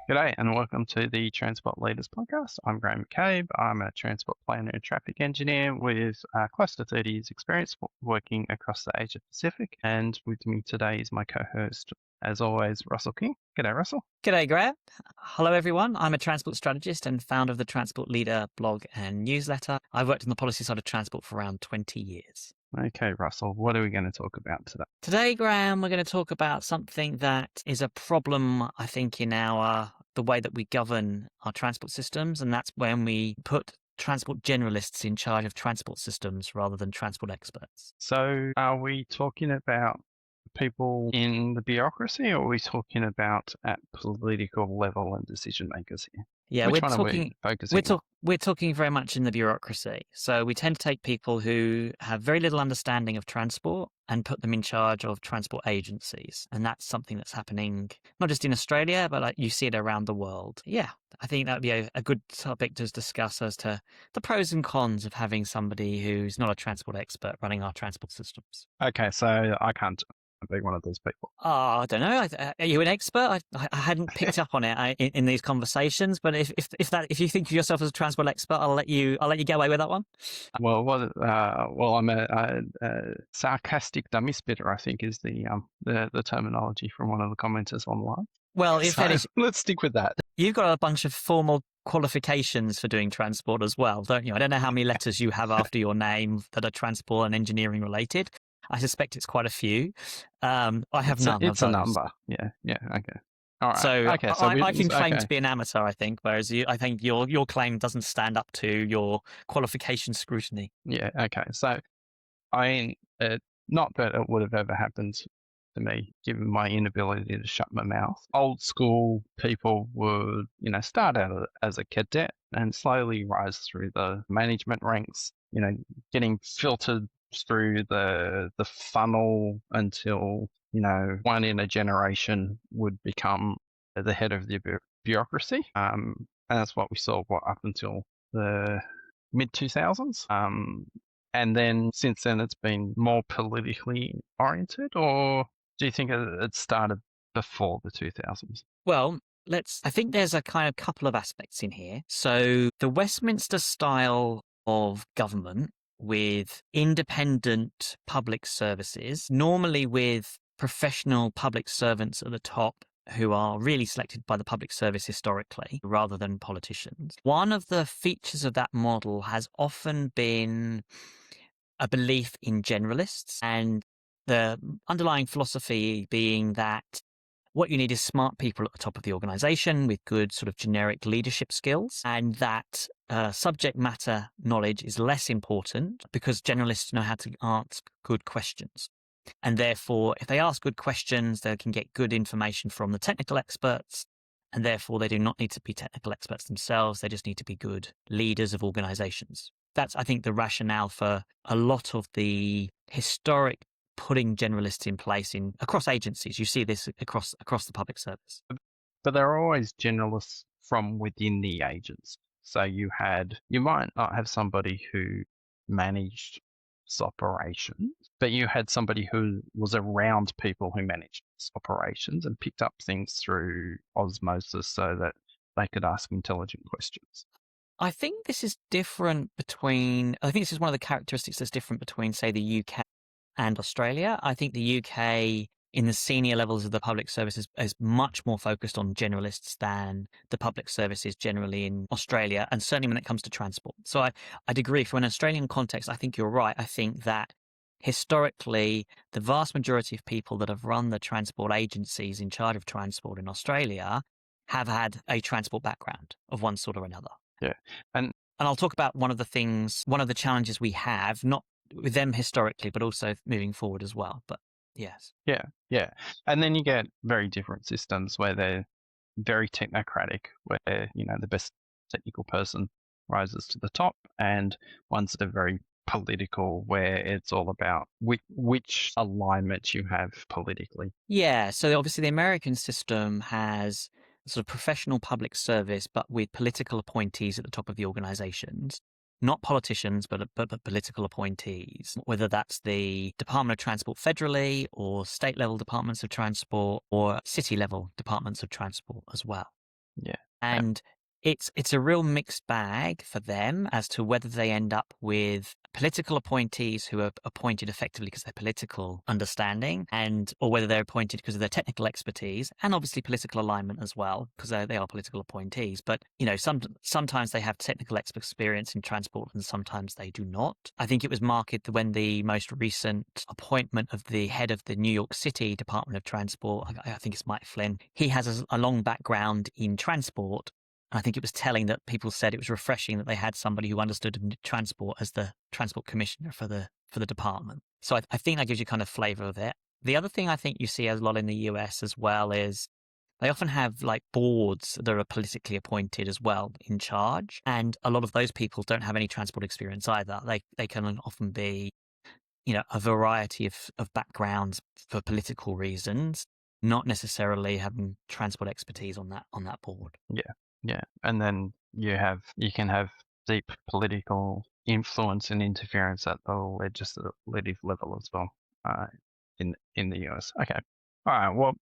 G'day and welcome to the Transport Leaders Podcast. I'm Graham McCabe. I'm a transport planner and traffic engineer with close to 30 years experience working across the Asia Pacific. And with me today is my co-host, as always, Russell King. G'day, Russell. G'day, Graham. Hello, everyone. I'm a transport strategist and founder of the Transport Leader blog and newsletter. I've worked on the policy side of transport for around 20 years. Okay, Russell, what are we going to talk about today? Today, Graham, we're going to talk about something that is a problem, I think, in the way that we govern our transport systems, and that's when we put transport generalists in charge of transport systems rather than transport experts. So are we talking about people in the bureaucracy, or are we talking about at political level and decision makers here? Yeah, Which one are we focusing on? we're talking very much in the bureaucracy. So we tend to take people who have very little understanding of transport and put them in charge of transport agencies. And that's something that's happening not just in Australia, but you see it around the world. Yeah, I think that would be a good topic to discuss as to the pros and cons of having somebody who's not a transport expert running our transport systems. Okay, so I can't be one of those people. Oh, I don't know. Are you an expert? I hadn't picked up on it in these conversations. But if you think of yourself as a transport expert, I'll let you get away with that one. Well, I'm a sarcastic dummy spitter, I think, is the terminology from one of the commenters online. Well, let's stick with that. You've got a bunch of formal qualifications for doing transport as well, don't you? I don't know how many letters you have after your name that are transport and engineering related. I suspect it's quite a few. I have none. It's a number. Yeah. Okay. All right. So, so I can claim to be an amateur, I think, whereas I think your claim doesn't stand up to your qualification scrutiny. Yeah. Okay. So, I mean, not that it would have ever happened to me, given my inability to shut my mouth. Old school people would, start out as a cadet and slowly rise through the management ranks, getting filtered through the funnel until, one in a generation would become the head of the bureaucracy. And that's what we saw up until the mid-2000s. And then since then, it's been more politically oriented, or do you think it started before the 2000s? Well, I think there's a kind of couple of aspects in here. So the Westminster style of government with independent public services, normally with professional public servants at the top who are really selected by the public service historically rather than politicians. One of the features of that model has often been a belief in generalists, and the underlying philosophy being that what you need is smart people at the top of the organization with good sort of generic leadership skills, and that subject matter knowledge is less important because generalists know how to ask good questions. And therefore, if they ask good questions, they can get good information from the technical experts. And therefore, they do not need to be technical experts themselves. They just need to be good leaders of organizations. That's, I think, the rationale for a lot of the historic putting generalists in place across agencies. You see this across the public service. But there are always generalists from within the agents. So you might not have somebody who managed operations, but you had somebody who was around people who managed operations and picked up things through osmosis so that they could ask intelligent questions. I think this is different I think this is one of the characteristics that's different between, say, the UK and Australia. I think the UK in the senior levels of the public service is much more focused on generalists than the public service is generally in Australia, and certainly when it comes to transport. So I'd agree from an Australian context, I think you're right. I think that historically, the vast majority of people that have run the transport agencies in charge of transport in Australia have had a transport background of one sort or another. Yeah. And I'll talk about one of the challenges we have, not with them historically, but also moving forward as well. But yes. Yeah. And then you get very different systems where they're very technocratic, where, the best technical person rises to the top, and ones that are very political, where it's all about which alignment you have politically. Yeah. So obviously the American system has sort of professional public service, but with political appointees at the top of the organizations. Not politicians, but political appointees, whether that's the Department of Transport federally or state level departments of transport or city level departments of transport as well. Yeah. And it's a real mixed bag for them as to whether they end up with political appointees who are appointed effectively because of their political understanding, or whether they're appointed because of their technical expertise and obviously political alignment as well, because they are political appointees. But sometimes they have technical experience in transport and sometimes they do not. I think it was marked when the most recent appointment of the head of the New York City Department of Transport, I think it's Mike Flynn, he has a long background in transport. I think it was telling that people said it was refreshing that they had somebody who understood transport as the transport commissioner for the department. So I think that gives you kind of flavor of it. The other thing I think you see a lot in the US as well is they often have like boards that are politically appointed as well in charge. And a lot of those people don't have any transport experience either. They can often be, a variety of backgrounds for political reasons, not necessarily having transport expertise on that board. Yeah. Yeah. And then you can have deep political influence and interference at the legislative level as well, in the US. Okay. All right. Well,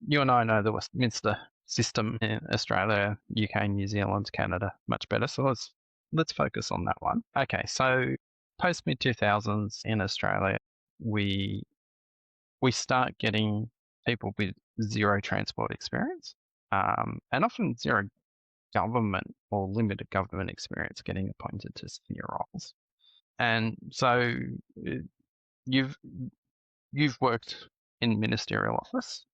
you and I know the Westminster system in Australia, UK, New Zealand, Canada much better. So let's focus on that one. Okay. So post mid-2000s in Australia, we start getting people with zero transport experience, and often zero government or limited government experience getting appointed to senior roles. And so you've worked in ministerial office,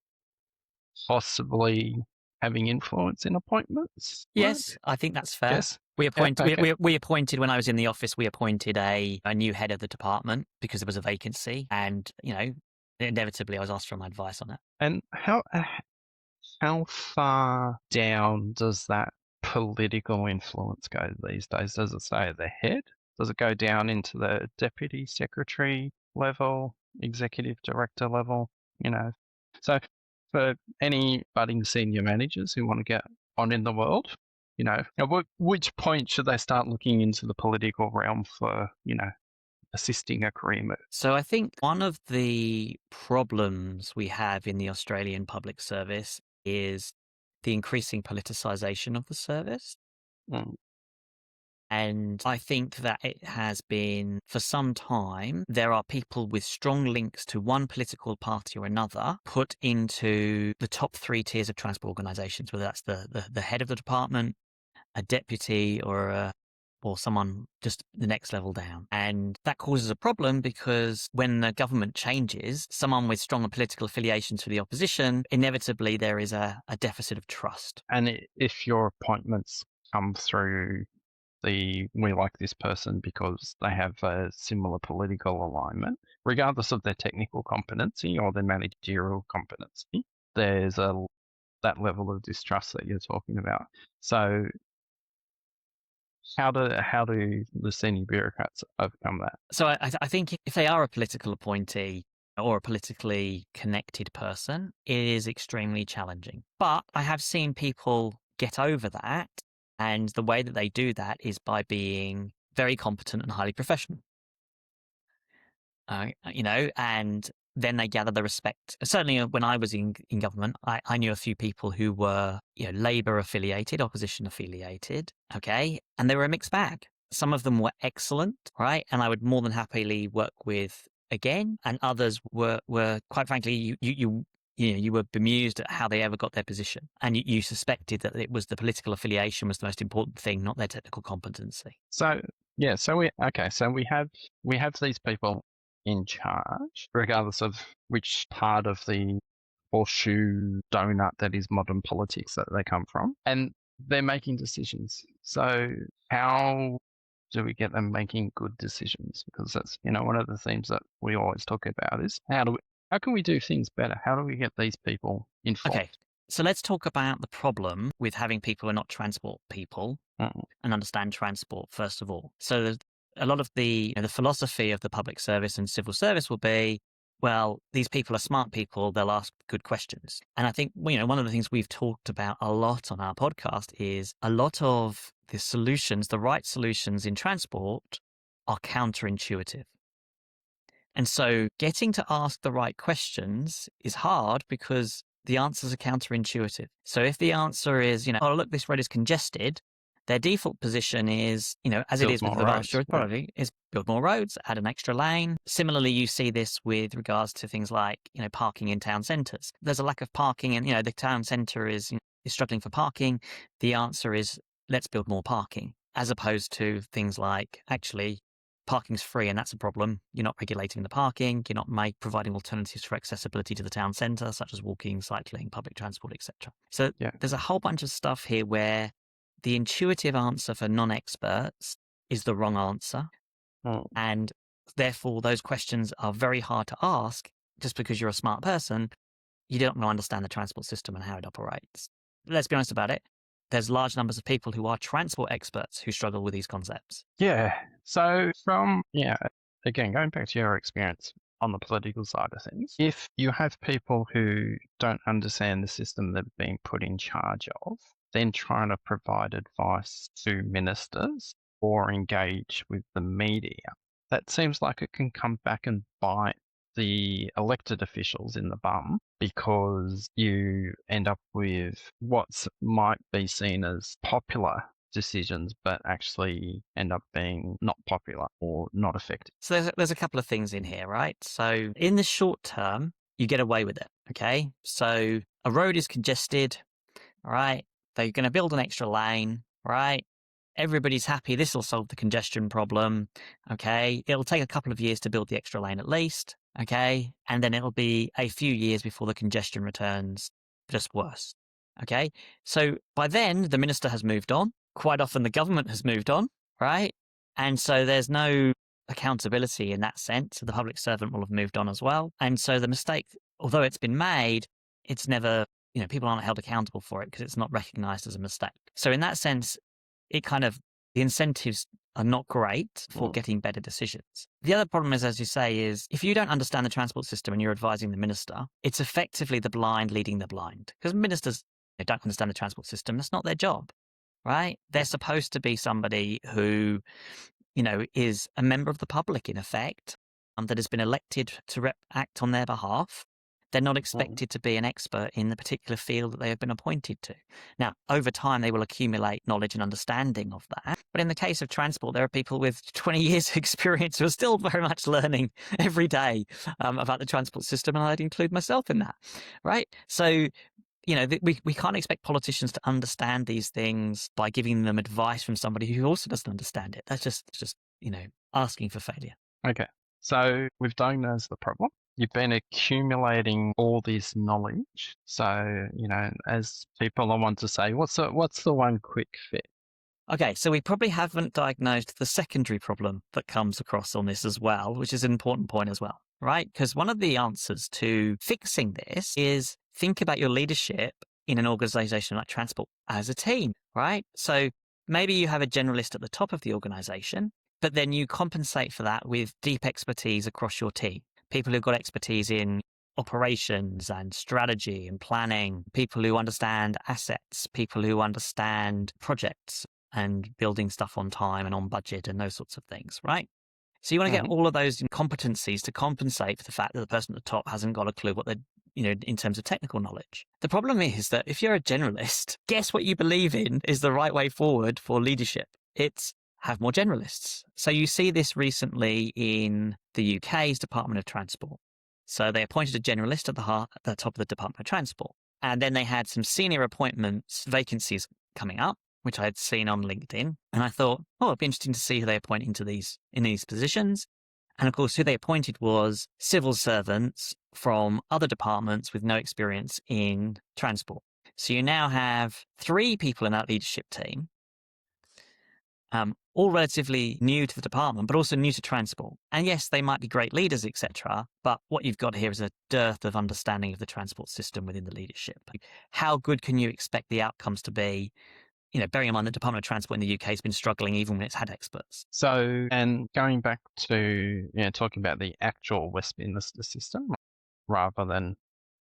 possibly having influence in appointments. Yes, Right? I think that's fair. Yes. We appointed, Okay. we appointed when I was in the office, we appointed a new head of the department because there was a vacancy, and inevitably I was asked for my advice on it. And how far down does that political influence go these days? Does it stay at the head? Does it go down into the deputy secretary level, executive director level? So for any budding senior managers who want to get on in the world, at which point should they start looking into the political realm for, assisting a career move? So I think one of the problems we have in the Australian public service is the increasing politicisation of the service. Mm. And I think that it has been for some time, there are people with strong links to one political party or another put into the top 3 tiers of transport organisations, whether that's the head of the department, a deputy, or someone just the next level down. And that causes a problem because when the government changes, someone with stronger political affiliations to the opposition, inevitably there is a deficit of trust. And if your appointments come through we like this person because they have a similar political alignment, regardless of their technical competency or their managerial competency, there's that level of distrust that you're talking about. So how do the senior bureaucrats overcome that? So I think if they are a political appointee or a politically connected person, it is extremely challenging. But I have seen people get over that. And the way that they do that is by being very competent and highly professional. And then they gather the respect. Certainly when I was in government, I knew a few people who were, Labour affiliated, opposition affiliated, okay? And they were a mixed bag. Some of them were excellent, right? And I would more than happily work with again. And others were quite frankly, you were bemused at how they ever got their position, and you suspected that it was the political affiliation was the most important thing, not their technical competency. So we have these people in charge, regardless of which part of the horseshoe donut that is modern politics that they come from, and they're making decisions. So how do we get them making good decisions? Because that's one of the themes that we always talk about is how can we do things better? How do we get these people informed? Okay, so let's talk about the problem with having people who are not transport people and understand transport, first of all. So a lot of the philosophy of the public service and civil service will be, well, these people are smart people, they'll ask good questions. And I think, one of the things we've talked about a lot on our podcast is a lot of the solutions, the right solutions in transport are counterintuitive. And so getting to ask the right questions is hard because the answers are counterintuitive. So if the answer is, oh, look, this road is congested, their default position is, as it Build is with more the vast roads. majority, is build more roads, add an extra lane. Similarly, you see this with regards to things like, parking in town centres. There's a lack of parking and, the town centre is struggling for parking. The answer is, let's build more parking, as opposed to things like, actually, parking's free and that's a problem. You're not regulating the parking. You're not providing alternatives for accessibility to the town centre, such as walking, cycling, public transport, etc. So there's a whole bunch of stuff here where the intuitive answer for non-experts is the wrong answer. And therefore, those questions are very hard to ask just because you're a smart person. You don't understand the transport system and how it operates. Let's be honest about it. There's large numbers of people who are transport experts who struggle with these concepts. Yeah. So again, going back to your experience on the political side of things, if you have people who don't understand the system they're being put in charge of, then trying to provide advice to ministers or engage with the media, that seems like it can come back and bite the elected officials in the bum, because you end up with what might be seen as popular decisions, but actually end up being not popular or not effective. So there's a couple of things in here, right? So in the short term, you get away with it, okay? So a road is congested, all right? They're going to build an extra lane, right? Everybody's happy. This will solve the congestion problem, okay? It'll take a couple of years to build the extra lane at least, okay? And then it'll be a few years before the congestion returns, just worse, okay? So by then, the minister has moved on. Quite often, the government has moved on, right? And so there's no accountability in that sense. The public servant will have moved on as well. And so the mistake, although it's been made, it's never, people aren't held accountable for it because it's not recognized as a mistake. So in that sense, the incentives are not great for getting better decisions. The other problem is, as you say, is if you don't understand the transport system and you're advising the minister, it's effectively the blind leading the blind, because ministers don't understand the transport system. That's not their job, right? They're supposed to be somebody who, is a member of the public, in effect, that has been elected to act on their behalf. They're not expected to be an expert in the particular field that they have been appointed to. Now, over time, they will accumulate knowledge and understanding of that. But in the case of transport, there are people with 20 years of experience who are still very much learning every day about the transport system, and I'd include myself in that, right? So, we can't expect politicians to understand these things by giving them advice from somebody who also doesn't understand it. That's just asking for failure. Okay. So we've diagnosed the problem. You've been accumulating all this knowledge. So, as people, I want to say, what's the one quick fix? Okay, so we probably haven't diagnosed the secondary problem that comes across on this as well, which is an important point as well, right? Because one of the answers to fixing this is think about your leadership in an organization like transport as a team, right? So maybe you have a generalist at the top of the organization, but then you compensate for that with deep expertise across your team. People who've got expertise in operations and strategy and planning, people who understand assets, people who understand projects and building stuff on time and on budget and those sorts of things, right? So you want to get all of those competencies to compensate for the fact that the person at the top hasn't got a clue what they're, in terms of technical knowledge. The problem is that if you're a generalist, guess what you believe in is the right way forward for leadership? It's have more generalists. So you see this recently in the UK's Department of Transport. So they appointed a generalist at the top of the Department of Transport. And then they had some senior appointments, vacancies coming up, which I had seen on LinkedIn. And I thought, it'd be interesting to see who they appoint in these positions. And of course, who they appointed was civil servants from other departments with no experience in transport. So you now have 3 people in that leadership team, all relatively new to the department, but also new to transport. And yes, they might be great leaders, etc. But what you've got here is a dearth of understanding of the transport system within the leadership. How good can you expect the outcomes to be? Bearing in mind the Department of Transport in the UK has been struggling even when it's had experts. So, and going back to, talking about the actual Westminster system rather than,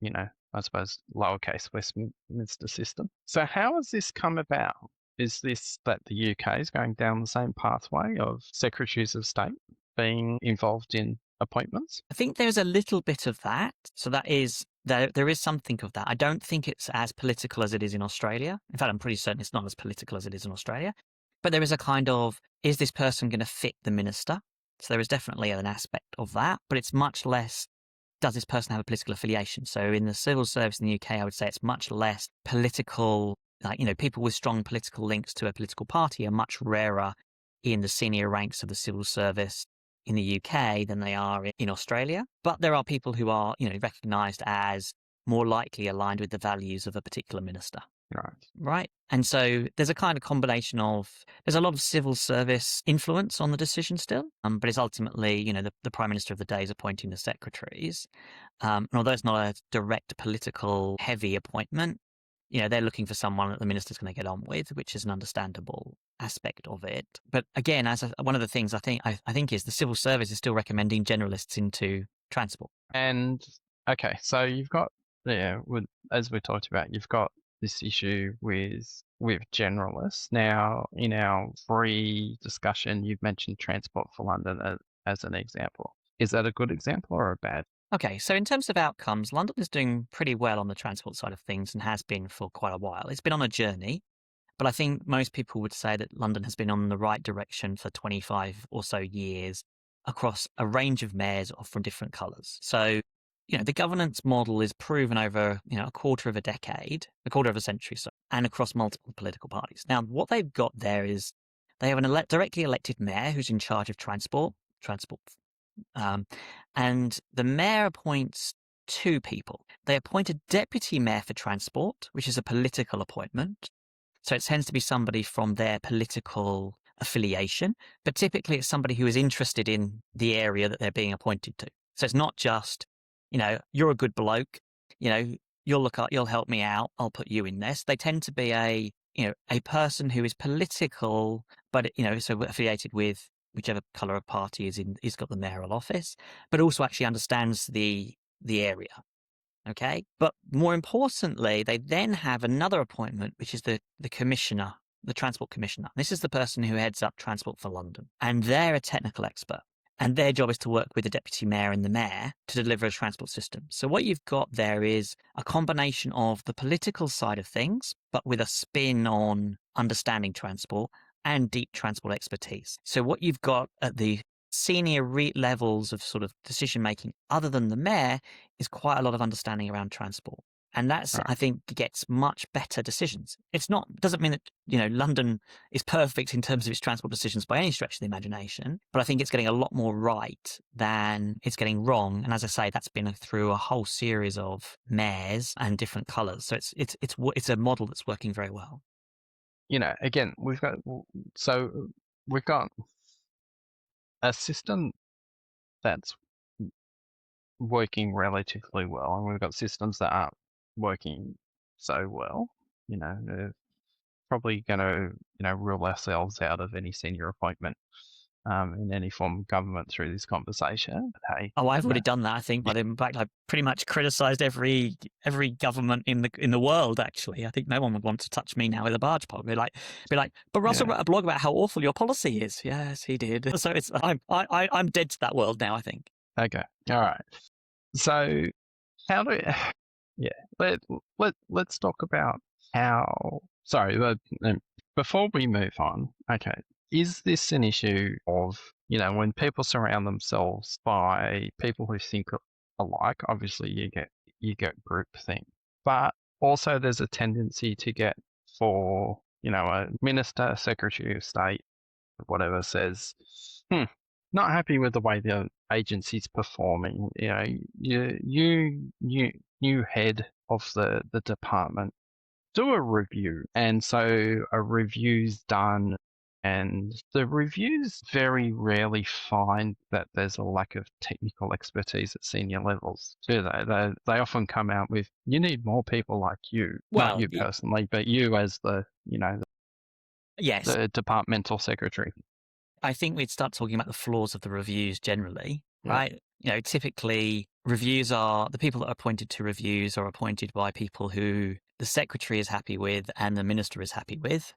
I suppose, lowercase Westminster system. So how has this come about? Is this that the UK is going down the same pathway of secretaries of state being involved in appointments? I think there's a little bit of that. So that is there is something of that. I don't think it's as political as it is in Australia. In fact, I'm pretty certain it's not as political as it is in Australia. But there is a kind of, is this person going to fit the minister? So there is definitely an aspect of that, but it's much less, does this person have a political affiliation? So in the civil service in the UK, I would say it's much less political. Like, people with strong political links to a political party are much rarer in the senior ranks of the civil service in the UK than they are in Australia. But there are people who are, recognised as more likely aligned with the values of a particular minister. Right. And so there's a kind of combination of, there's a lot of civil service influence on the decision still, but it's ultimately, the Prime Minister of the day is appointing the secretaries. And although it's not a direct political heavy appointment, they're looking for someone that the minister's going to get on with, which is an understandable aspect of it. But again, one of the things I think is the civil service is still recommending generalists into transport. And okay, so you've got, as we talked about, you've got this issue with generalists. Now, in our pre-discussion, you've mentioned Transport for London as an example. Is that a good example or a bad? Okay, so in terms of outcomes, London is doing pretty well on the transport side of things and has been for quite a while. It's been on a journey, but I think most people would say that London has been on the right direction for 25 or so years across a range of mayors from different colours. So, the governance model is proven over, a quarter of a century, and across multiple political parties. Now, what they've got there is they have an directly elected mayor who's in charge of transport, and the mayor appoints two people. They appoint a deputy mayor for transport, which is a political appointment. So it tends to be somebody from their political affiliation, but typically it's somebody who is interested in the area that they're being appointed to. So it's not just, you're a good bloke, you'll help me out, I'll put you in this. They tend to be a person who is political, but, so affiliated with whichever colour of party is got the mayoral office, but also actually understands the area. Okay. But more importantly, they then have another appointment, which is the commissioner, the transport commissioner. This is the person who heads up Transport for London, and they're a technical expert. And their job is to work with the deputy mayor and the mayor to deliver a transport system. So what you've got there is a combination of the political side of things, but with a spin on understanding transport and deep transport expertise. So what you've got at the senior levels of sort of decision making, other than the mayor, is quite a lot of understanding around transport. And that's, I think, gets much better decisions. Doesn't mean that, London is perfect in terms of its transport decisions by any stretch of the imagination, but I think it's getting a lot more right than it's getting wrong. And as I say, that's been through a whole series of mayors and different colours. So it's a model that's working very well. Again, we've got a system that's working relatively well, and we've got systems that aren't working so well. They're probably going to, rule ourselves out of any senior appointment in any form of government through this conversation. But hey, I've already done that, I think. But in fact, I pretty much criticised every government in the world. Actually, I think no one would want to touch me now with a barge pole. Be like, but Russell wrote a blog about how awful your policy is. Yes, he did. So I'm dead to that world now, I think. Okay, all right. So how do let's talk about how. Sorry, before we move on. Okay. Is this an issue of, when people surround themselves by people who think alike? Obviously, you get groupthink, but also there's a tendency to get for, a minister, secretary of state, whatever says, not happy with the way the agency's performing. You head of the department, do a review, and so a review's done. And the reviews very rarely find that there's a lack of technical expertise at senior levels, do they? They often come out with, you need more people like you. Well, not you personally, but you as the departmental secretary. I think we'd start talking about the flaws of the reviews generally, right? Typically the people that are appointed to reviews are appointed by people who the secretary is happy with and the minister is happy with.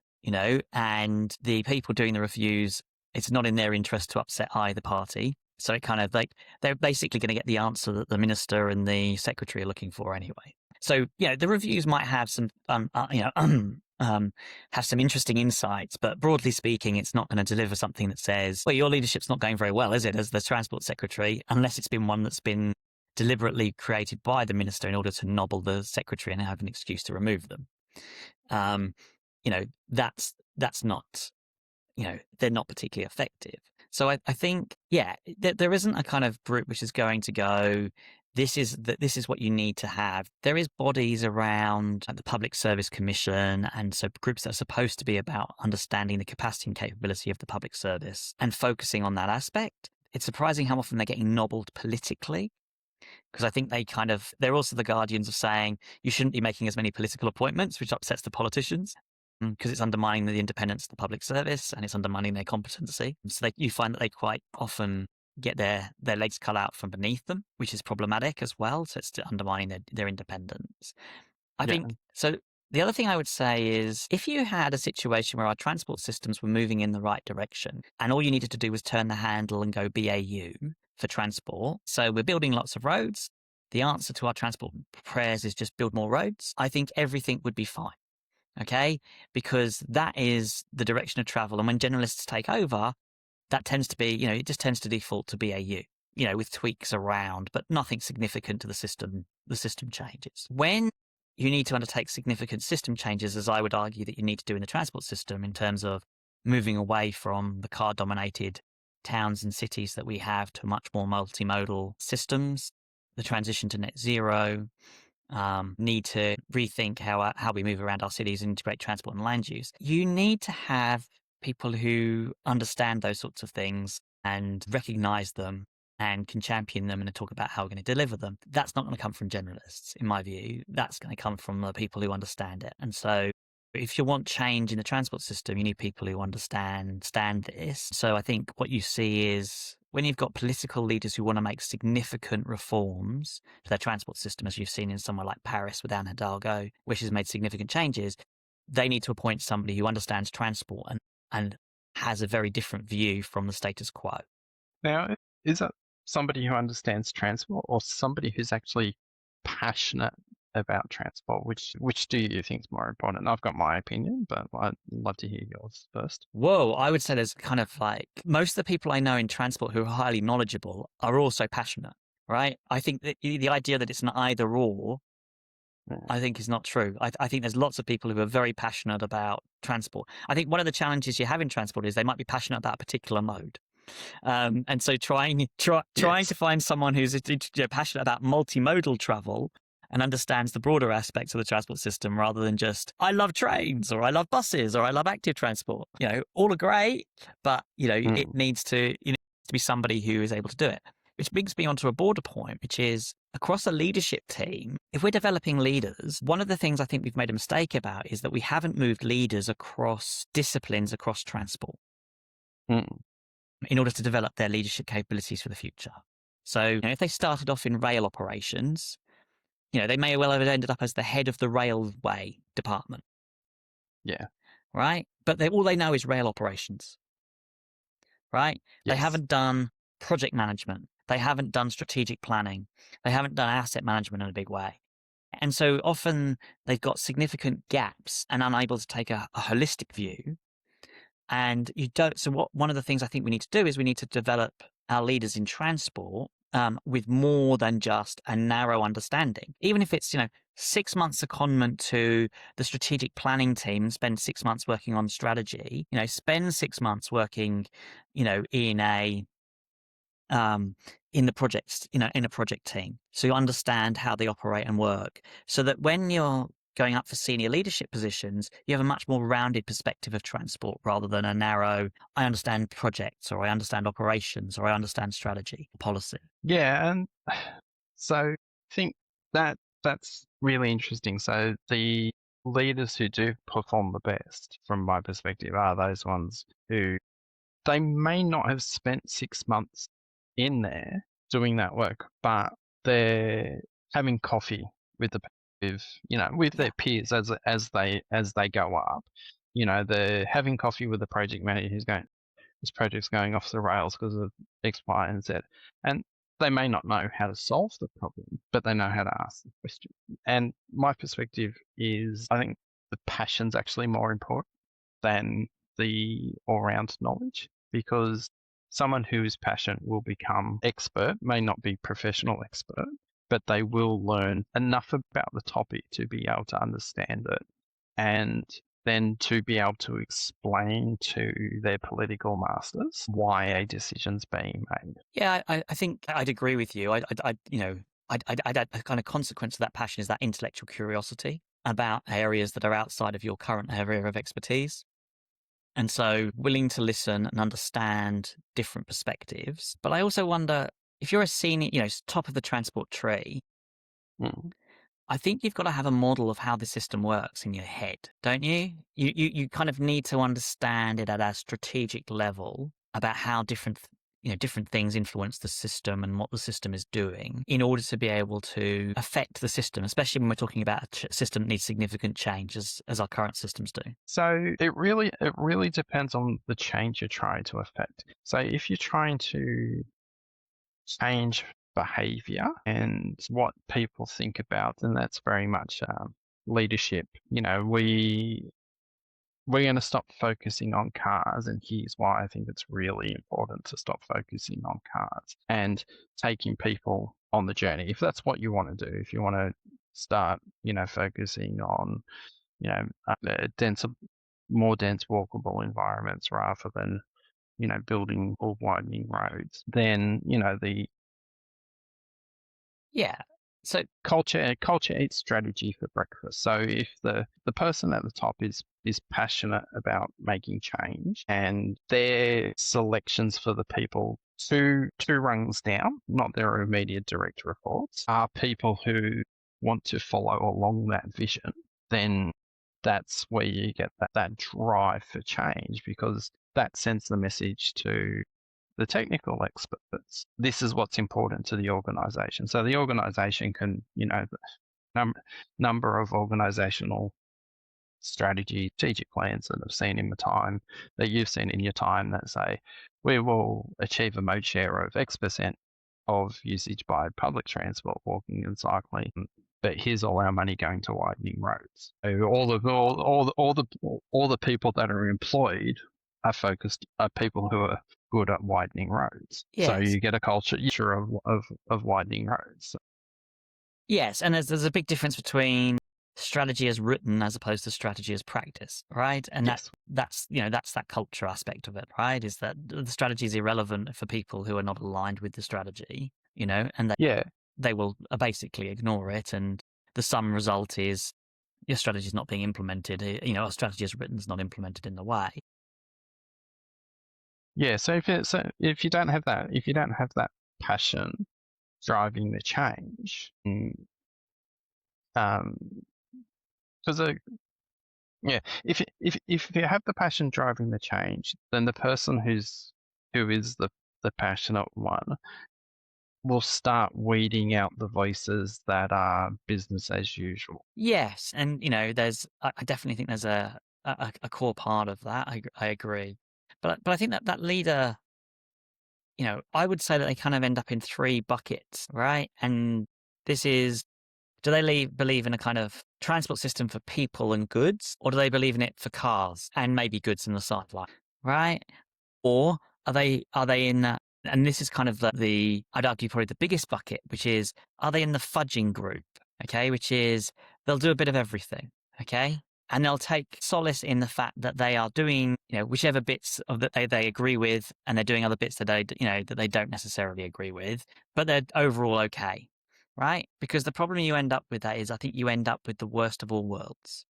And the people doing the reviews, it's not in their interest to upset either party. So it kind of like they're basically going to get the answer that the minister and the secretary are looking for anyway. So the reviews might have some have some interesting insights, but broadly speaking, it's not going to deliver something that says, well, your leadership's not going very well, is it, as the transport secretary, unless it's been one that's been deliberately created by the minister in order to nobble the secretary and have an excuse to remove them. That's not, they're not particularly effective. So I think, there isn't a kind of group which is going to go, this is what you need to have. There is bodies around like the Public Service Commission, and so groups that are supposed to be about understanding the capacity and capability of the public service and focusing on that aspect. It's surprising how often they're getting nobbled politically, because I think they're also the guardians of saying you shouldn't be making as many political appointments, which upsets the politicians, because it's undermining the independence of the public service and it's undermining their competency. So you find that they quite often get their legs cut out from beneath them, which is problematic as well. So it's undermining their independence. I think so. The other thing I would say is if you had a situation where our transport systems were moving in the right direction and all you needed to do was turn the handle and go BAU for transport. So we're building lots of roads. The answer to our transport prayers is just build more roads. I think everything would be fine. Okay, because that is the direction of travel. And when generalists take over, that tends to be, it just tends to default to BAU, with tweaks around, but nothing significant to the system. The system changes. When you need to undertake significant system changes, as I would argue that you need to do in the transport system in terms of moving away from the car-dominated towns and cities that we have to much more multimodal systems, the transition to net zero, need to rethink how we move around our cities and integrate transport and land use. You need to have people who understand those sorts of things and recognize them and can champion them and talk about how we're going to deliver them. That's not going to come from generalists, in my view. That's going to come from the people who understand it. And so if you want change in the transport system, you need people who understand this. So I think what you see is when you've got political leaders who want to make significant reforms to their transport system, as you've seen in somewhere like Paris with Anne Hidalgo, which has made significant changes, they need to appoint somebody who understands transport and has a very different view from the status quo. Now, is that somebody who understands transport or somebody who's actually passionate about transport? Which do you think is more important? I've got my opinion, but I'd love to hear yours first. Whoa, I would say there's kind of like most of the people I know in transport who are highly knowledgeable are also passionate, right? I think that the idea that it's an either or, I think is not true. I think there's lots of people who are very passionate about transport. I think one of the challenges you have in transport is they might be passionate about a particular mode. And so trying to find someone who's passionate about multimodal travel and understands the broader aspects of the transport system rather than just, I love trains or I love buses or I love active transport. All are great, but, it needs to be somebody who is able to do it. Which brings me onto a broader point, which is across a leadership team, if we're developing leaders, one of the things I think we've made a mistake about is that we haven't moved leaders across disciplines, across transport. In order to develop their leadership capabilities for the future. So if they started off in rail operations, they may well have ended up as the head of the railway department. Yeah. Right? But all they know is rail operations. Right? Yes. They haven't done project management. They haven't done strategic planning. They haven't done asset management in a big way. And so often they've got significant gaps and unable to take a holistic view. And one of the things I think we need to do is we need to develop our leaders in transport with more than just a narrow understanding. Even if it's, 6 months secondment to the strategic planning team, spend 6 months working on strategy, spend 6 months working, in the projects, in a project team. So you understand how they operate and work so that when you're going up for senior leadership positions, you have a much more rounded perspective of transport rather than a narrow, I understand projects or I understand operations or I understand strategy, policy. Yeah. And so I think that's really interesting. So the leaders who do perform the best, from my perspective, are those ones who they may not have spent 6 months in there doing that work, but they're having coffee with with their peers as they go up. They're having coffee with the project manager who's going, this project's going off the rails because of X, Y, and Z. And they may not know how to solve the problem, but they know how to ask the question. And my perspective is, I think the passion's actually more important than the all-round knowledge, because someone who is passionate will become expert, may not be professional expert, but they will learn enough about the topic to be able to understand it, and then to be able to explain to their political masters why a decision's being made. Yeah, I think I'd agree with you. I'd add a kind of consequence of that passion is that intellectual curiosity about areas that are outside of your current area of expertise. And so willing to listen and understand different perspectives. But I also wonder if you're a senior, top of the transport tree, Mm. I think you've got to have a model of how the system works in your head, don't you? You kind of need to understand it at a strategic level about how different things influence the system and what the system is doing in order to be able to affect the system, especially when we're talking about a system that needs significant change as our current systems do. So it really depends on the change you're trying to affect. So if you're trying to change behavior and what people think about, then that's very much leadership. We're going to stop focusing on cars, and here's why I think it's really important to stop focusing on cars and taking people on the journey. If that's what you want to do, if you want to start, focusing on, more dense walkable environments rather than, building or widening roads, then, Yeah. So culture eats strategy for breakfast. So if the person at the top is passionate about making change, and their selections for the people two rungs down, not their immediate direct reports, are people who want to follow along that vision, then that's where you get that drive for change, because that sends the message to the technical experts. This is what's important to the organization. So the organization can, number of organizational strategic plans that I've seen in my time, that you've seen in your time, that say we will achieve a mode share of X% of usage by public transport, walking and cycling, but here's all our money going to widening roads. So all the people that are employed are people who are good at widening roads. yes. So you get a culture of widening roads. Yes, and there's a big difference between strategy as written as opposed to strategy as practice, right? And Yes. that's that culture aspect of it, right? Is that the strategy is irrelevant for people who are not aligned with the strategy, and they will basically ignore it, and the sum result is your strategy is not being implemented. Our strategy as written is not implemented in the way. Yeah. So if you don't have that passion driving the change, because if you have the passion driving the change, then the person who is the passionate one will start weeding out the voices that are business as usual. Yes, and I definitely think there's a core part of that. I agree, but I think that leader, I would say that they kind of end up in three buckets, right? And this is, do they believe in a kind of transport system for people and goods, or do they believe in it for cars and maybe goods in the sideline, right? Or are they in that? And this is kind of I'd argue probably the biggest bucket, which is, are they in the fudging group? Okay, which is they'll do a bit of everything. Okay, and they'll take solace in the fact that they are doing, whichever bits of that they agree with, and they're doing other bits that they don't necessarily agree with, but they're overall okay, right? Because the problem you end up with that is, I think you end up with the worst of all worlds,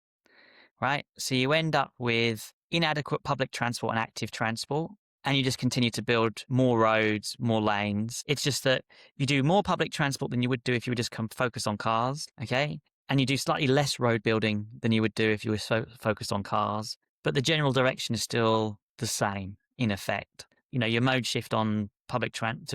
right? So you end up with inadequate public transport and active transport, and you just continue to build more roads, more lanes. It's just that you do more public transport than you would do if you would just focus on cars, okay? And you do slightly less road building than you would do if you were focused on cars. But the general direction is still the same, in effect. Your mode shift on public and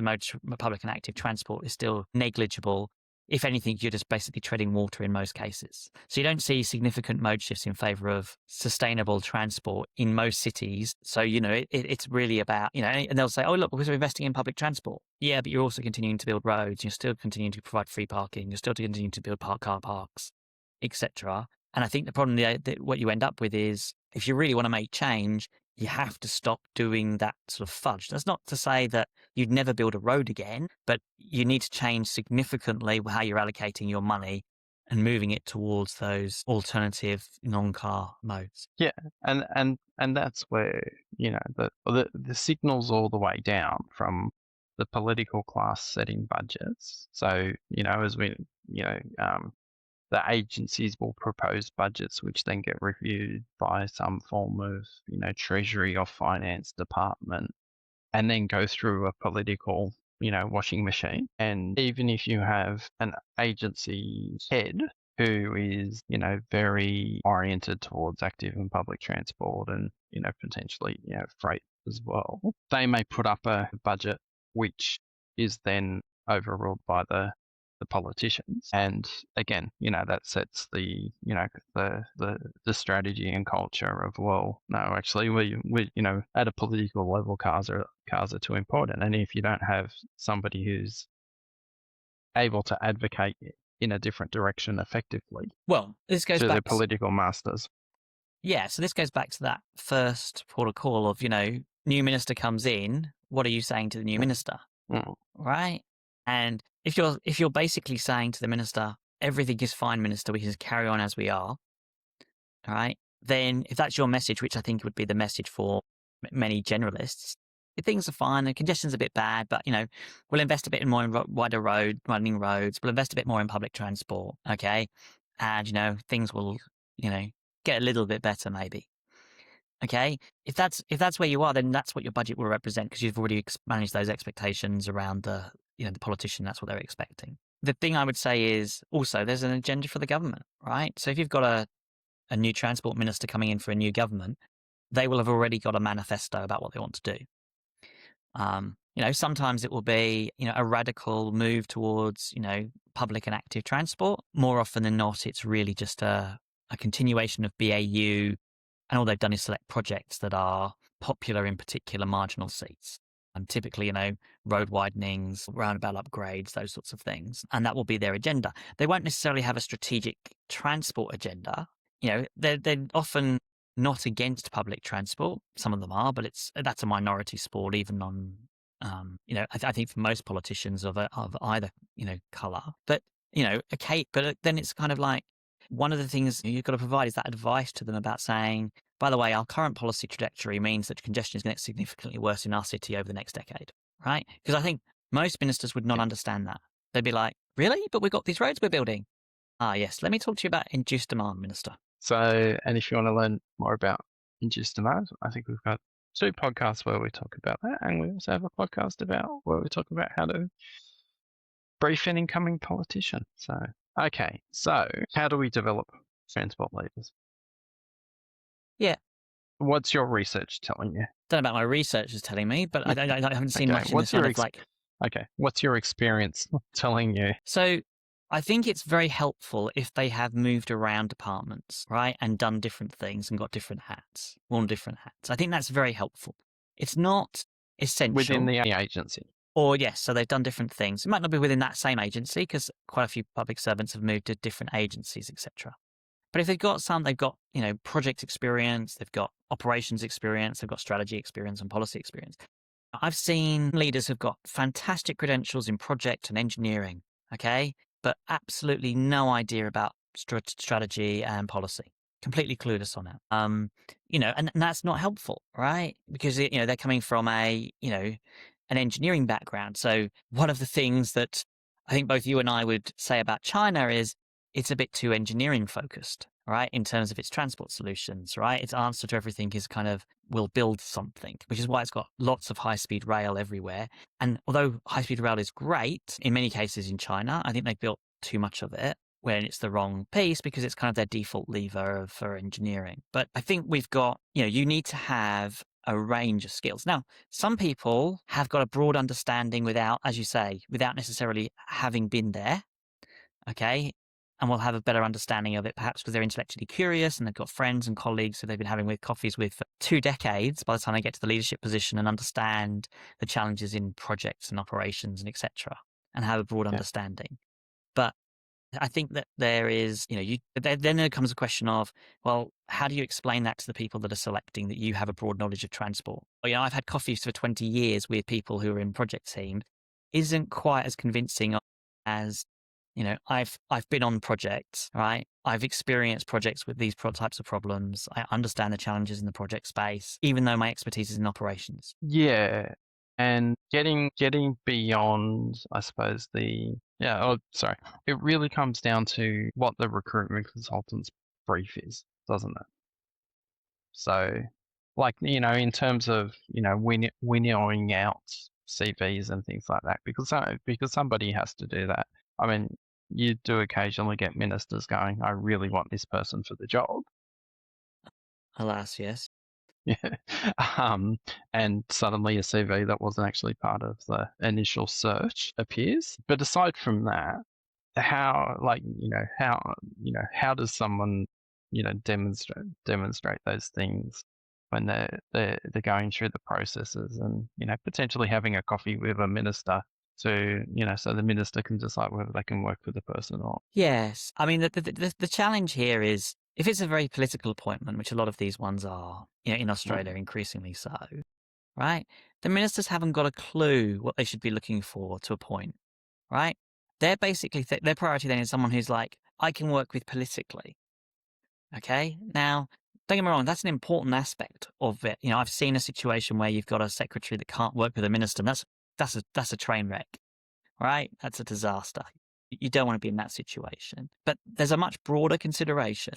active transport is still negligible. if anything, you're just basically treading water in most cases. So you don't see significant mode shifts in favor of sustainable transport in most cities. So, it's really about, and they'll say, oh, look, because we're investing in public transport. Yeah, but you're also continuing to build roads. You're still continuing to provide free parking. You're still continuing to build car parks, etc. And I think the problem that what you end up with is if you really want to make change, you have to stop doing that sort of fudge. That's not to say that you'd never build a road again, but you need to change significantly how you're allocating your money and moving it towards those alternative non-car modes. Yeah, and that's where the signals all the way down from the political class setting budgets. So as we the agencies will propose budgets which then get reviewed by some form of treasury or finance department, and then go through a political washing machine. And even if you have an agency head who is very oriented towards active and public transport and potentially freight as well, they may put up a budget which is then overruled by the politicians. And again, that sets the the strategy and culture of, well, no, actually we at a political level, cars are too important. And if you don't have somebody who's able to advocate in a different direction effectively, well, this goes to back their political masters. Yeah, so this goes back to that first port of call of, new minister comes in, what are you saying to the new minister? Right? And if you're basically saying to the minister, everything is fine, minister, we can just carry on as we are, all right? Then if that's your message, which I think would be the message for many generalists, if things are fine, the congestion's a bit bad, but we'll invest a bit more in running roads, we'll invest a bit more in public transport, okay? And things will, get a little bit better maybe. Okay, if that's where you are, then that's what your budget will represent because you've already managed those expectations around the politician. That's what they're expecting. The thing I would say is also there's an agenda for the government, right? So if you've got a new transport minister coming in for a new government, they will have already got a manifesto about what they want to do. Sometimes it will be a radical move towards public and active transport. More often than not, it's really just a continuation of BAU. And all they've done is select projects that are popular in particular marginal seats. And typically, road widenings, roundabout upgrades, those sorts of things. And that will be their agenda. They won't necessarily have a strategic transport agenda. They're often not against public transport. Some of them are, but that's a minority sport, even on, I think for most politicians of either, colour. But, but then it's kind of like, one of the things you've got to provide is that advice to them about saying, by the way, our current policy trajectory means that congestion is going to get significantly worse in our city over the next decade, right? Because I think most ministers would not understand that. They'd be like, really? But we've got these roads we're building. Ah, yes. Let me talk to you about induced demand, Minister. So, and if you want to learn more about induced demand, I think we've got 2 podcasts where we talk about that. And we also have a podcast where we talk about how to brief an incoming politician. So, okay, so how do we develop transport leaders? Yeah. What's your research telling you? Don't know about my research is telling me, but I haven't seen much in this kind of like... Okay, what's your experience telling you? So I think it's very helpful if they have moved around departments, right, and done different things and got different hats, worn different hats. I think that's very helpful. It's not essential. Within the agency. Or yes, so they've done different things. It might not be within that same agency because quite a few public servants have moved to different agencies, etc. But if they've got project experience, they've got operations experience, they've got strategy experience and policy experience. I've seen leaders who've got fantastic credentials in project and engineering, okay, but absolutely no idea about strategy and policy. Completely clueless on it. And that's not helpful, right? Because they're coming from an engineering background. So one of the things that I think both you and I would say about China is it's a bit too engineering focused, right? In terms of its transport solutions, right? Its answer to everything is kind of, we'll build something, which is why it's got lots of high-speed rail everywhere. And although high-speed rail is great, in many cases in China, I think they've built too much of it when it's the wrong piece because it's kind of their default lever for engineering. But I think we've got, you need to have a range of skills. Now, some people have got a broad understanding without, as you say, without necessarily having been there. okay? And will have a better understanding of it, perhaps because they're intellectually curious and they've got friends and colleagues who they've been having with coffees with for 2 decades by the time they get to the leadership position and understand the challenges in projects and operations and etc. and have a broad Yeah. understanding. But I think that there is, then there comes a question of, well, how do you explain that to the people that are selecting that you have a broad knowledge of transport? Well, I've had coffees for 20 years with people who are in project team, isn't quite as convincing as, I've been on projects, right? I've experienced projects with these types of problems. I understand the challenges in the project space, even though my expertise is in operations. Yeah. And getting beyond, I suppose, it really comes down to what the recruitment consultant's brief is, doesn't it? So, like, in terms of, winnowing out CVs and things like that, because somebody has to do that. I mean, you do occasionally get ministers going, I really want this person for the job. Alas, yes. Yeah. And suddenly a CV that wasn't actually part of the initial search appears. But aside from that, how does someone, demonstrate those things when they're going through the processes and, potentially having a coffee with a minister so the minister can decide whether they can work with the person or. Yes. I mean, the challenge here is if it's a very political appointment, which a lot of these ones are, in Australia, Mm, increasingly so, right? The ministers haven't got a clue what they should be looking for to appoint, right? They're basically, their priority then is someone who's like, I can work with politically. Okay. Now, don't get me wrong, that's an important aspect of it. I've seen a situation where you've got a secretary that can't work with a minister, and that's a train wreck, right? That's a disaster. You don't want to be in that situation. But there's a much broader consideration.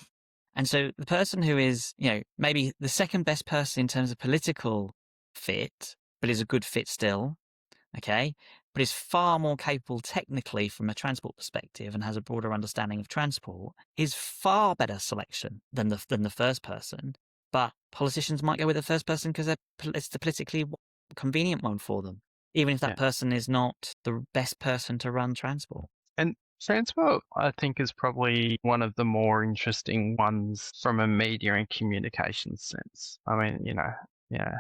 And so the person who is, maybe the second best person in terms of political fit, but is a good fit still, okay, but is far more capable technically from a transport perspective and has a broader understanding of transport, is far better selection than the first person. But politicians might go with the first person because it's the politically convenient one for them, even if that yeah. person is not the best person to run transport. And transport, I think, is probably one of the more interesting ones from a media and communications sense. I mean,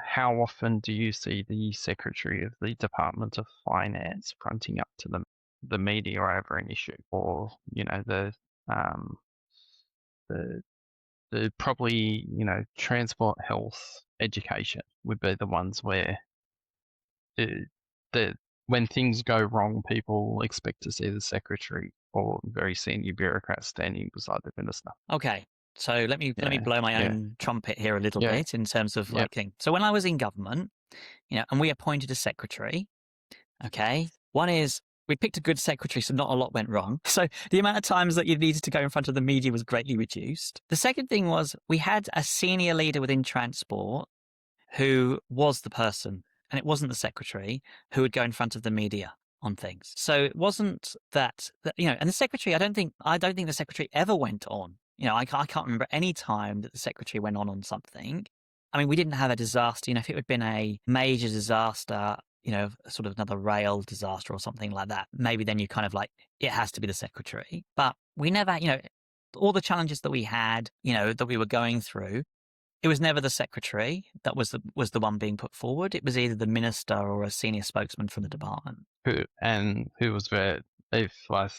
how often do you see the Secretary of the Department of Finance fronting up to the media over an issue, or um, the probably transport, health, education would be the ones where the the when things go wrong, people expect to see the secretary or very senior bureaucrats standing beside the minister. Okay. So let me Yeah, blow my yeah, own trumpet here a little yeah, bit in terms of yeah. like thing. So when I was in government, and we appointed a secretary, okay, one is we picked a good secretary, so not a lot went wrong. So the amount of times that you needed to go in front of the media was greatly reduced. The second thing was we had a senior leader within transport who was the person, and it wasn't the secretary, who would go in front of the media on things. So it wasn't and the secretary, I don't think the secretary ever went on. I can't remember any time that the secretary went on something. I mean, we didn't have a disaster. If it had been a major disaster, sort of another rail disaster or something like that, maybe then you kind of like, it has to be the secretary. But we never, all the challenges that we had, that we were going through, it was never the secretary that was the one being put forward. It was either the minister or a senior spokesman from the department. Who was very, if I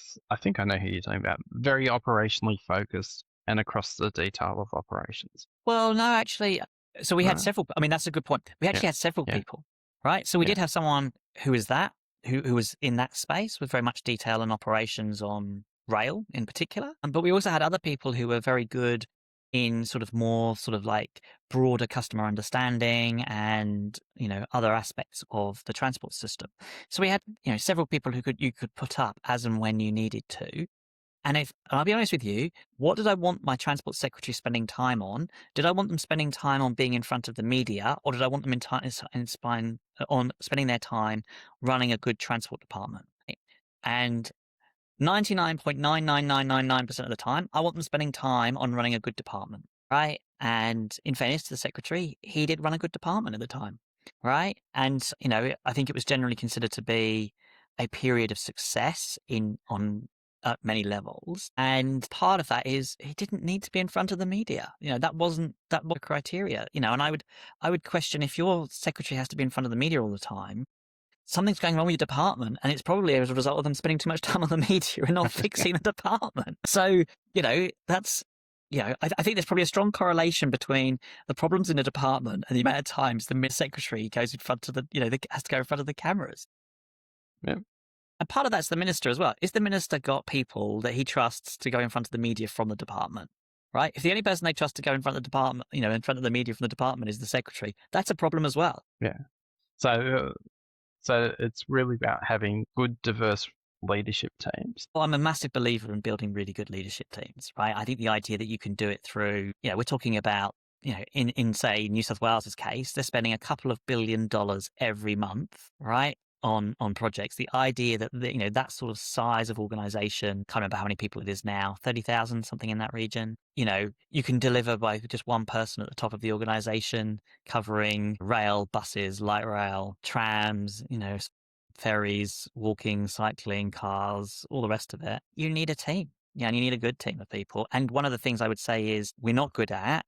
think I know who you're talking about, very operationally focused and across the detail of operations. Well, no, actually, so we had Right? several. I mean, that's a good point. We Yeah, actually had several yeah, people, right? So we yeah, did have someone who is that who was in that space with very much detail and operations on rail in particular. But we also had other people who were very good in sort of more sort of like broader customer understanding and other aspects of the transport system. So we had several people who you could put up as and when you needed to. And I'll be honest with you, what did I want my transport secretary spending time on? Did I want them spending time on being in front of the media, or did I want them on spending their time running a good transport department? And 99.99999% of the time, I want them spending time on running a good department, right? And in fairness to the secretary, he did run a good department at the time, right? And I think it was generally considered to be a period of success on at many levels. And part of that is he didn't need to be in front of the media. That wasn't the criteria. And I would question, if your secretary has to be in front of the media all the time, something's going wrong with your department, and it's probably as a result of them spending too much time on the media and not fixing the department. So, that's, I think there's probably a strong correlation between the problems in the department and the amount of times the secretary goes in front of has to go in front of the cameras. Yeah. And part of that's the minister as well. Is the minister got people that he trusts to go in front of the media from the department? Right? If the only person they trust to go in front of the department, in front of the media from the department is the secretary, that's a problem as well. Yeah. So it's really about having good, diverse leadership teams. Well, I'm a massive believer in building really good leadership teams, right? I think the idea that you can do it through, we're talking about, in say New South Wales's case, they're spending a couple of $1 billion every month, right, on projects. The idea that that sort of size of organization, can't remember how many people it is now, 30,000, something in that region. You can deliver by just one person at the top of the organization, covering rail, buses, light rail, trams, ferries, walking, cycling, cars, all the rest of it. You need a team. And you need a good team of people. And one of the things I would say is we're not good at.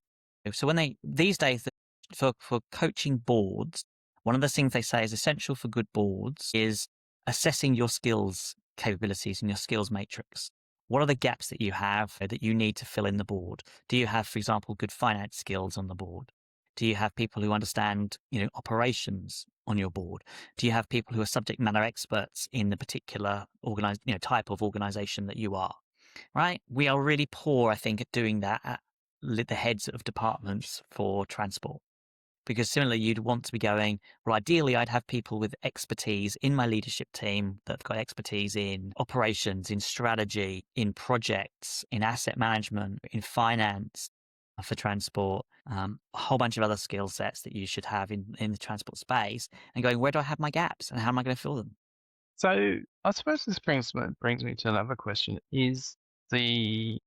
So these days, for coaching boards, one of the things they say is essential for good boards is assessing your skills capabilities and your skills matrix. What are the gaps that you have that you need to fill in the board? Do you have, for example, good finance skills on the board? Do you have people who understand, operations on your board? Do you have people who are subject matter experts in the particular type of organization that you are? Right? We are really poor, I think, at doing that at the heads of departments for transport. Because similarly, you'd want to be going, well, ideally, I'd have people with expertise in my leadership team that have got expertise in operations, in strategy, in projects, in asset management, in finance for transport, a whole bunch of other skill sets that you should have in the transport space, and going, where do I have my gaps and how am I going to fill them? So I suppose this brings me to another question. Is the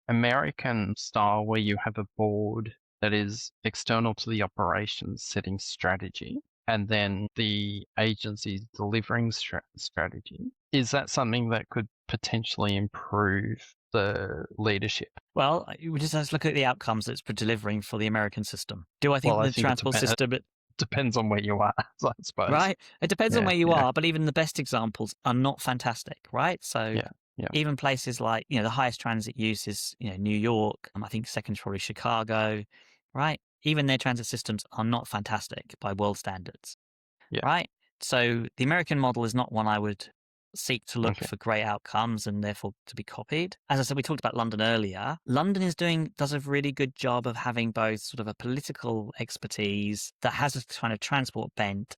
American style where you have a board that is external to the operations setting strategy and then the agencies delivering strategy, is that something that could potentially improve the leadership? Well, we just have to look at the outcomes that it's delivering for the American system. Do I think Well, I the think transport system... depends on where you are, I suppose. Right? It depends on Yeah, where you yeah, are, but even the best examples are not fantastic, right? So yeah. even places like, the highest transit use is, New York. I think second is probably Chicago, right? Even their transit systems are not fantastic by world standards, Yeah. right? So the American model is not one I would seek to look Okay. for great outcomes and therefore to be copied. As I said, we talked about London earlier. London does a really good job of having both sort of a political expertise that has a kind of transport bent,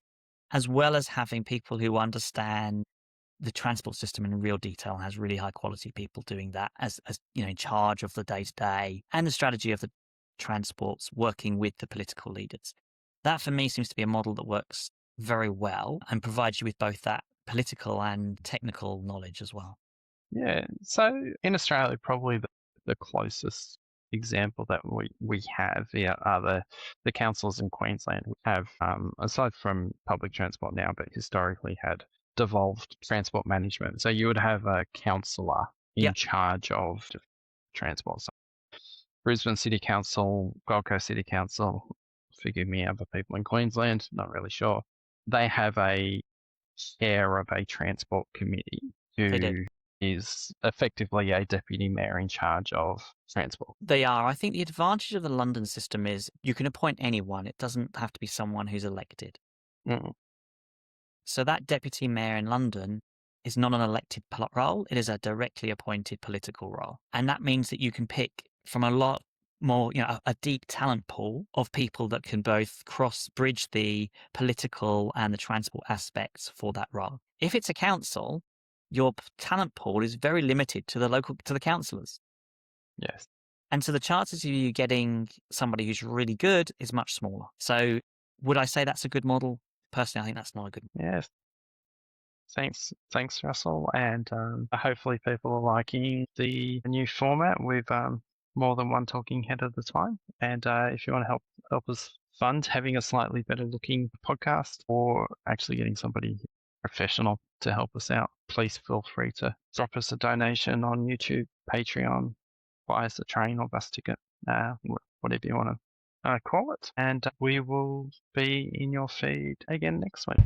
as well as having people who understand the transport system in real detail and has really high quality people doing that as in charge of the day to day and the strategy of the transports, working with the political leaders. That for me seems to be a model that works very well and provides you with both that political and technical knowledge as well. Yeah. So in Australia, probably the closest example that we have are the councils in Queensland. We have, aside from public transport now, but historically had devolved transport management. So you would have a councillor in charge of transport. So Brisbane City Council, Gold Coast City Council, forgive me, other people in Queensland, not really sure. They have a chair of a transport committee They do. who is effectively a deputy mayor in charge of transport. They are. I think the advantage of the London system is you can appoint anyone. It doesn't have to be someone who's elected. Mm. So that deputy mayor in London is not an elected role. It is a directly appointed political role. And that means that you can pick from a lot more, a deep talent pool of people that can both bridge the political and the transport aspects for that role. If it's a council, your talent pool is very limited to the councillors. Yes. And so the chances of you getting somebody who's really good is much smaller. So would I say that's a good model? Personally, I think that's not a good model. Yes. Thanks, Russell. And hopefully people are liking the new format with more than one talking head at a time. And if you want to help us fund having a slightly better looking podcast or actually getting somebody professional to help us out, please feel free to drop us a donation on YouTube, Patreon, buy us a train or bus ticket, whatever you want to call it. And we will be in your feed again next week.